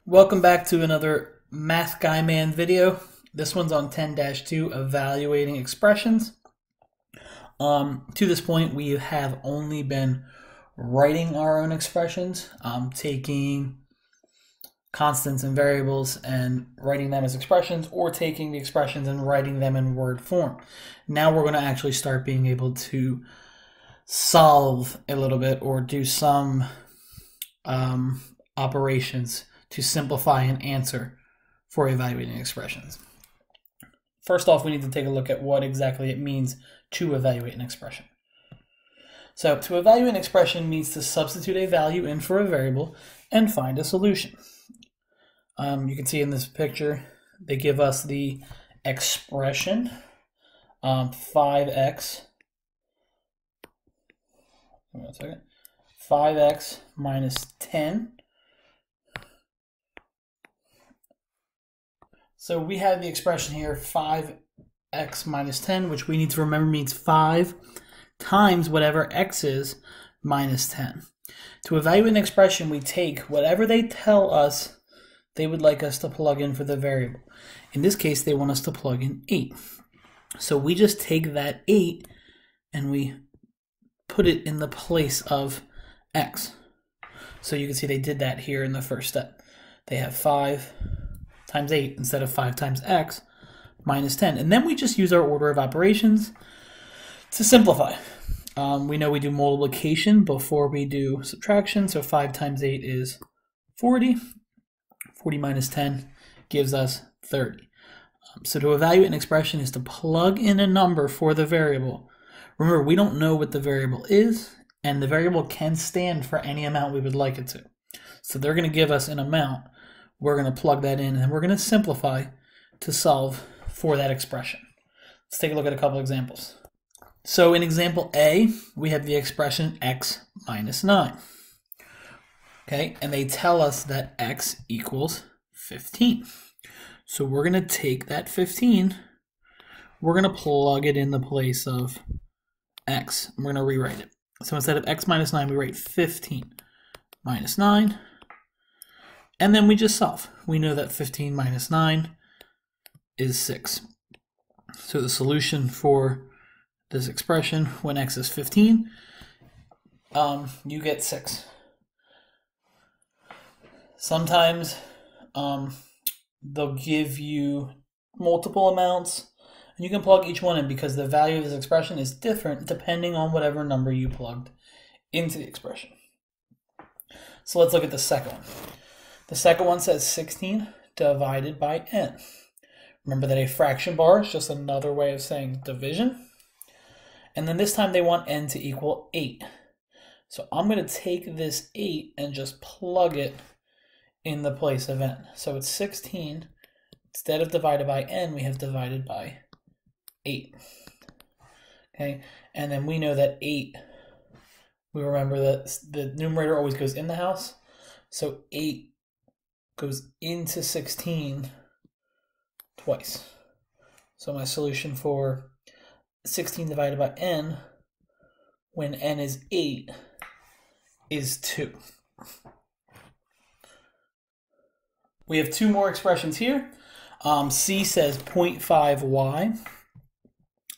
Welcome back to another MathGuyMan video. This one's on 10-2, evaluating expressions. To this point, we have only been writing our own expressions, taking constants and variables and writing them as expressions, or taking the expressions and writing them in word form. Now we're going to actually start being able to solve a little bit or do some operations to simplify an answer for evaluating expressions. First off, we need to take a look at what exactly it means to evaluate an expression. So to evaluate an expression means to substitute a value in for a variable and find a solution. You can see in this picture, they give us the expression 5x, 5x minus 10. So we have the expression here, 5x minus 10, which we need to remember means 5 times whatever x is minus 10. To evaluate an expression, we take whatever they tell us they would like us to plug in for the variable. In this case, they want us to plug in 8. So we just take that 8 and we put it in the place of x. So you can see they did that here in the first step. They have 5 times 8 instead of 5 times x minus 10. And then we just use our order of operations to simplify. We know we do multiplication before we do subtraction. So 5 times 8 is 40. 40 minus 10 gives us 30. So to evaluate an expression is to plug in a number for the variable. Remember, we don't know what the variable is, and the variable can stand for any amount we would like it to. So they're going to give us an amount. We're going to plug that in, and we're going to simplify to solve for that expression. Let's take a look at a couple examples. So in example A, we have the expression x minus 9. Okay, and they tell us that x equals 15. So we're going to take that 15, we're going to plug it in the place of x, and we're going to rewrite it. So instead of x minus 9, we write 15 minus 9. And then we just solve. We know that 15 minus 9 is 6. So the solution for this expression, when x is 15, you get 6. Sometimes they'll give you multiple amounts, and you can plug each one in because the value of this expression is different depending on whatever number you plugged into the expression. So let's look at the second one. The second one says 16 divided by n. Remember that a fraction bar is just another way of saying division. And then this time they want n to equal 8. So I'm going to take this 8 and just plug it in the place of n. So it's 16. Instead of divided by n, we have divided by 8. Okay, and then we know that 8, we remember that the numerator always goes in the house. So 8 goes into 16 twice. So my solution for 16 divided by n, when n is 8, is 2. We have two more expressions here. C says 0.5y.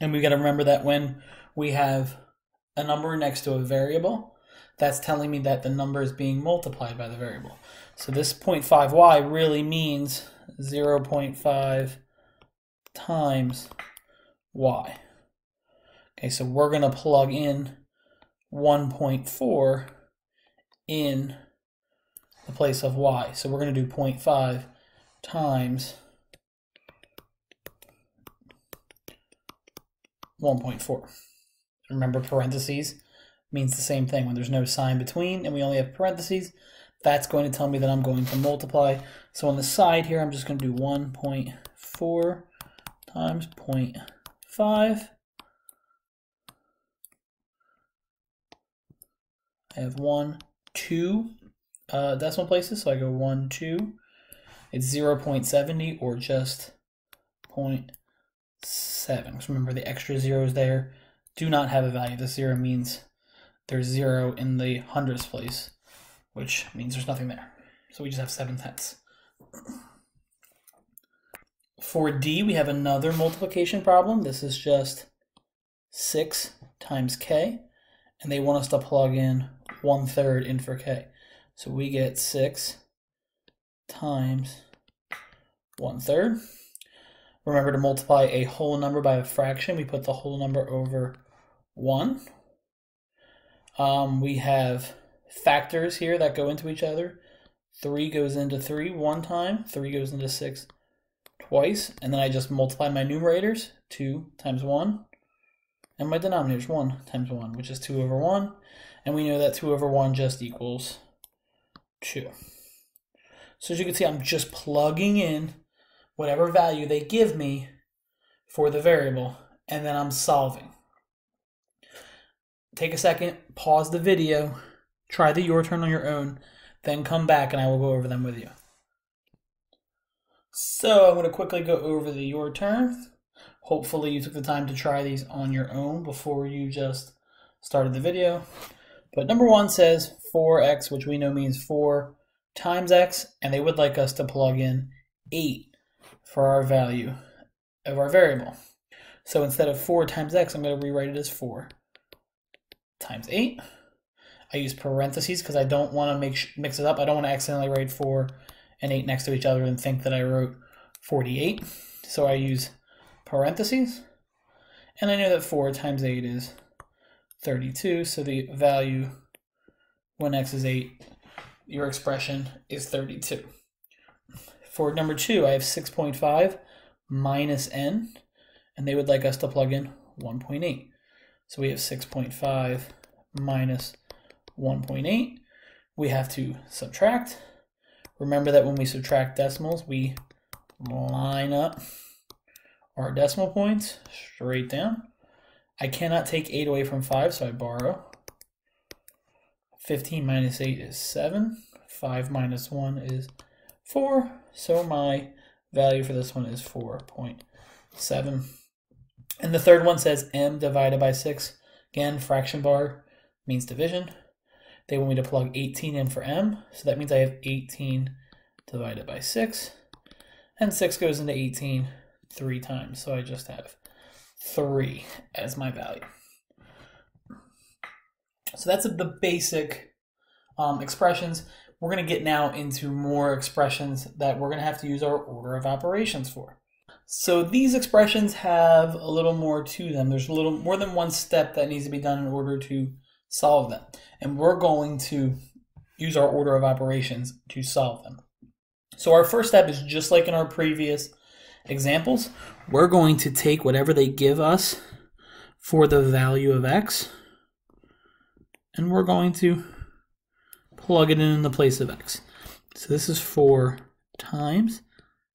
And we've got to remember that when we have a number next to a variable, that's telling me that the number is being multiplied by the variable. So this 0.5y really means 0.5 times y. Okay, so we're going to plug in 1.4 in the place of y. So we're going to do 0.5 times 1.4. Remember, parentheses means the same thing. When there's no sign between and we only have parentheses, that's going to tell me that I'm going to multiply. So on the side here, I'm just going to do 1.4 times 0.5. I have 1, 2 decimal places, so I go 1, 2. It's 0.70 or just 0.7. So remember, the extra zeros there do not have a value. The 0 means there's 0 in the hundredths place, which means there's nothing there. So we just have 7/10. For D, we have another multiplication problem. This is just 6 times K, and they want us to plug in 1/3 in for K. So we get 6 times 1/3. Remember to multiply a whole number by a fraction. We put the whole number over 1. We have factors here that go into each other. 3 goes into 3 one time. 3 goes into 6 twice. And then I just multiply my numerators. 2 times 1. And my denominators, 1 times 1, which is 2 over 1. And we know that 2 over 1 just equals 2. So as you can see, I'm just plugging in whatever value they give me for the variable, and then I'm solving. Take a second, pause the video, try the your turn on your own, then come back and I will go over them with you. So I'm going to quickly go over the your turn. Hopefully you took the time to try these on your own before you just started the video. But number 1 says 4x, which we know means 4 times x, and they would like us to plug in 8 for our value of our variable. So instead of 4 times x, I'm going to rewrite it as 4 times 8. I use parentheses because I don't want to mix it up. I don't want to accidentally write 4 and 8 next to each other and think that I wrote 48. So I use parentheses. And I know that 4 times 8 is 32. So the value when x is 8, your expression is 32. For number 2, I have 6.5 minus n, and they would like us to plug in 1.8. So we have 6.5 minus 1.8. We have to subtract. Remember that when we subtract decimals, we line up our decimal points straight down. I cannot take 8 away from 5, so I borrow. 15 minus 8 is 7. 5 minus 1 is 4. So my value for this one is 4.7. And the third one says m divided by 6. Again, fraction bar means division. They want me to plug 18 in for m. So that means I have 18 divided by 6. And 6 goes into 18 3 times. So I just have 3 as my value. So that's the basic expressions. We're going to get now into more expressions that we're going to have to use our order of operations for. So these expressions have a little more to them. There's a little more than one step that needs to be done in order to solve them. And we're going to use our order of operations to solve them. So our first step is just like in our previous examples. We're going to take whatever they give us for the value of x, and we're going to plug it in the place of x. So this is 4 times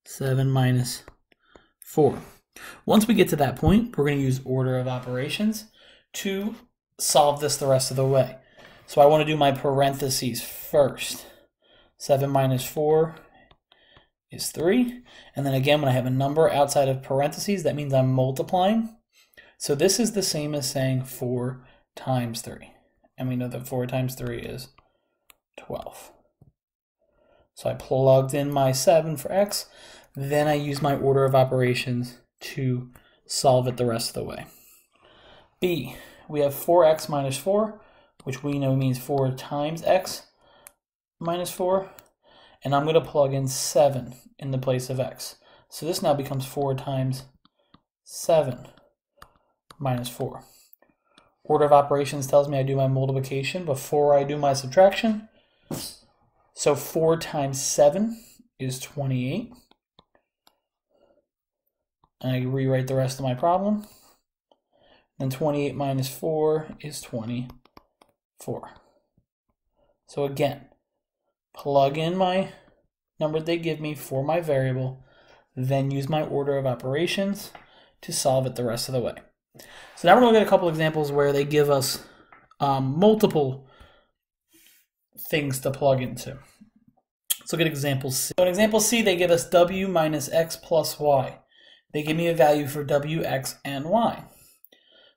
7 minus 4. Once we get to that point, we're going to use order of operations to solve this the rest of the way. So I want to do my parentheses first. 7 minus 4 is 3. And then again, when I have a number outside of parentheses, that means I'm multiplying. So this is the same as saying 4 times 3. And we know that 4 times 3 is 12. So I plugged in my 7 for x. Then I use my order of operations to solve it the rest of the way. B, we have 4x minus 4, which we know means 4 times x minus 4. And I'm going to plug in 7 in the place of x. So this now becomes 4 times 7 minus 4. Order of operations tells me I do my multiplication before I do my subtraction. So 4 times 7 is 28. And I rewrite the rest of my problem. Then 28 minus 4 is 24. So again, plug in my number they give me for my variable, then use my order of operations to solve it the rest of the way. So now we're going to look at a couple examples where they give us multiple things to plug into. Let's look at example C. So in example C, they give us w minus x plus y. They give me a value for w, x, and y.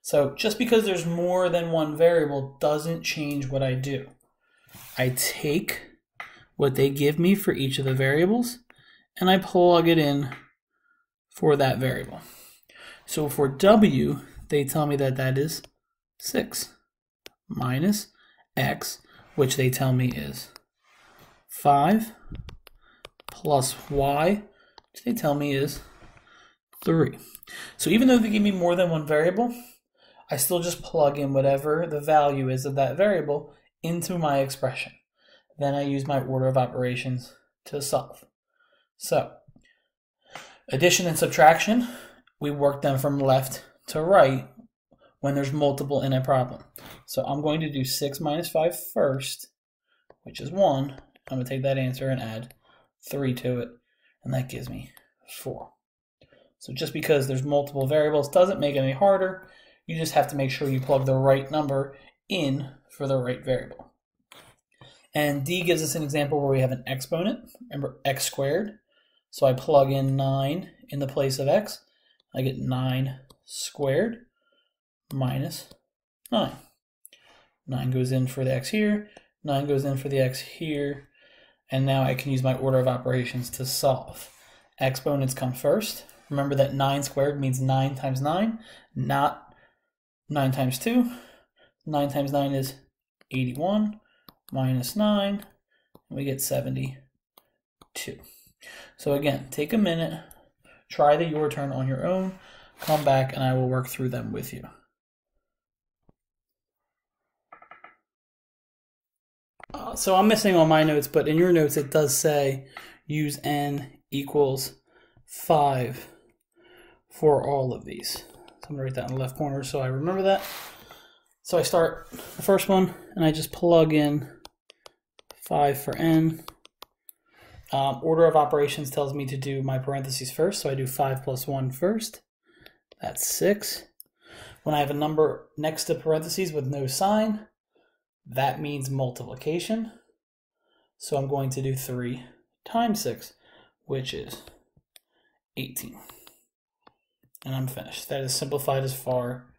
So just because there's more than one variable doesn't change what I do. I take what they give me for each of the variables, and I plug it in for that variable. So for w, they tell me that that is 6 minus x, which they tell me is 5 plus y, which they tell me is 3. So even though they give me more than one variable, I still just plug in whatever the value is of that variable into my expression. Then I use my order of operations to solve. So addition and subtraction, we work them from left to right when there's multiple in a problem. So I'm going to do 6 minus 5 first, which is 1. I'm going to take that answer and add 3 to it, and that gives me 4. So just because there's multiple variables doesn't make it any harder. You just have to make sure you plug the right number in for the right variable. And D gives us an example where we have an exponent, remember x squared. So I plug in 9 in the place of x. I get 9 squared minus 9. 9 goes in for the x here, 9 goes in for the x here, and now I can use my order of operations to solve. Exponents come first. Remember that 9 squared means 9 times 9, not 9 times 2. 9 times 9 is 81 minus 9, and we get 72. So again, take a minute, try the your turn on your own, come back, and I will work through them with you. So I'm missing on my notes, but in your notes it does say use n equals 5 for all of these. So I'm going to write that in the left corner so I remember that. So I start the first one and I just plug in 5 for n. Order of operations tells me to do my parentheses first, so I do 5 plus 1 first. That's 6. When I have a number next to parentheses with no sign, that means multiplication. So I'm going to do 3 times 6, which is 18. And I'm finished. That is simplified as far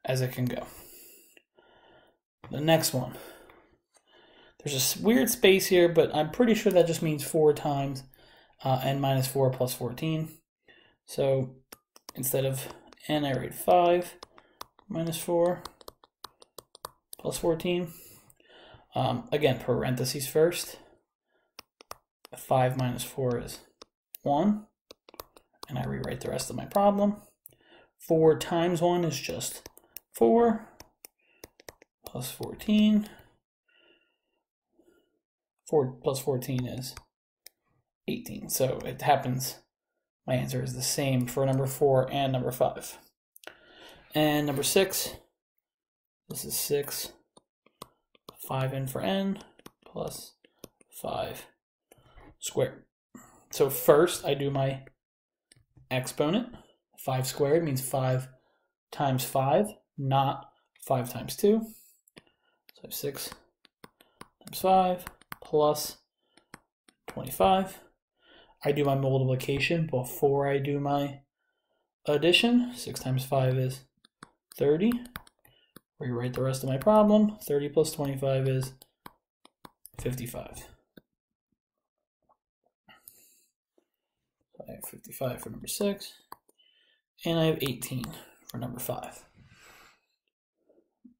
as it can go. The next one. There's a weird space here, but I'm pretty sure that just means 4 times n minus 4 plus 14. So instead of n, I write 5 minus 4 plus 14. Again, parentheses first. 5 minus 4 is 1. And I rewrite the rest of my problem. 4 times 1 is just 4 plus 14. 4 plus 14 is 18. So it happens, my answer is the same for number 4 and number 5. And number 6, this is 6, 5n for n plus 5 squared. So first I do my exponent. 5 squared means 5 times 5, not 5 times 2. So 6 times 5 plus 25. I do my multiplication before I do my addition. 6 times 5 is 30. Rewrite the rest of my problem. 30 plus 25 is 55. So I have 55 for number 6, and I have 18 for number 5.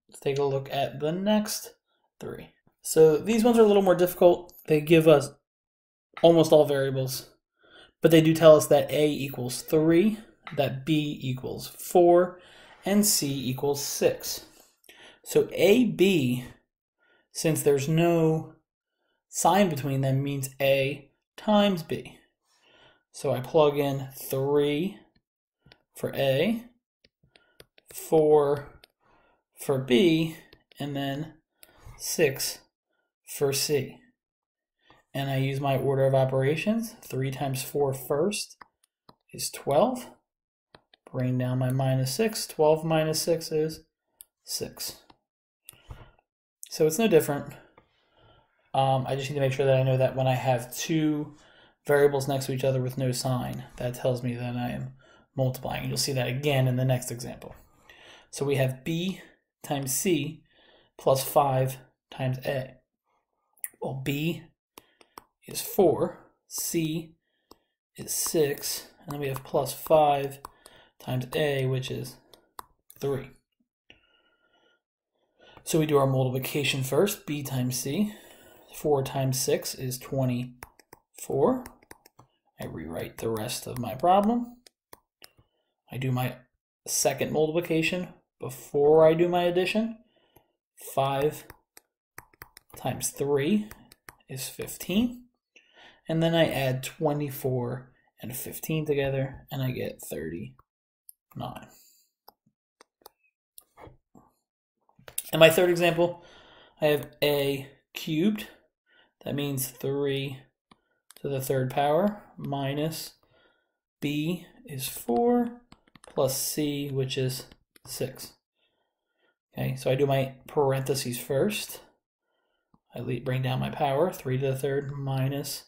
Let's take a look at the next 3. So these ones are a little more difficult. They give us almost all variables, but they do tell us that A equals 3, that B equals 4, and C equals 6. So AB, since there's no sign between them, means A times B. So I plug in 3 for A, 4 for B, and then 6 for C. And I use my order of operations. 3 times 4 first is 12. Bring down my minus 6. 12 minus 6 is 6. So it's no different. I just need to make sure that I know that when I have 2 variables next to each other with no sign, that tells me that I am multiplying. And you'll see that again in the next example. So we have B times C plus 5 times A. Well, B is 4, C is 6, and then we have plus 5 times A, which is 3. So we do our multiplication first, B times C. 4 times 6 is 24. I rewrite the rest of my problem. I do my second multiplication before I do my addition. 5 times 3 is 15. And then I add 24 and 15 together, and I get 39. In my third example, I have A cubed. That means 3 to the third power minus B is 4 plus C, which is 6. Okay, so I do my parentheses first. I bring down my power, 3 to the third minus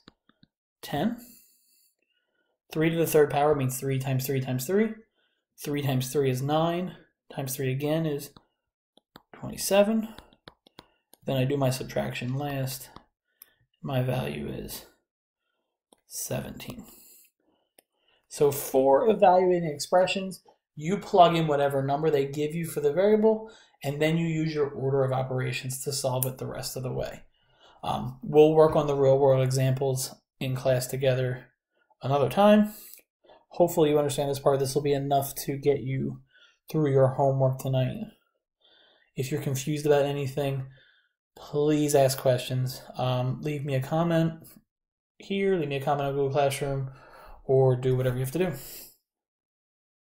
10. 3 to the third power means 3 times 3 times 3. 3 times 3 is 9. Times 3 again is 27. Then I do my subtraction last. My value is 17. So for evaluating expressions, you plug in whatever number they give you for the variable, and then you use your order of operations to solve it the rest of the way. We'll work on the real world examples in class together another time. Hopefully you understand this part. This will be enough to get you through your homework tonight. If you're confused about anything, please ask questions. Leave me a comment here, leave me a comment on Google Classroom, or do whatever you have to do.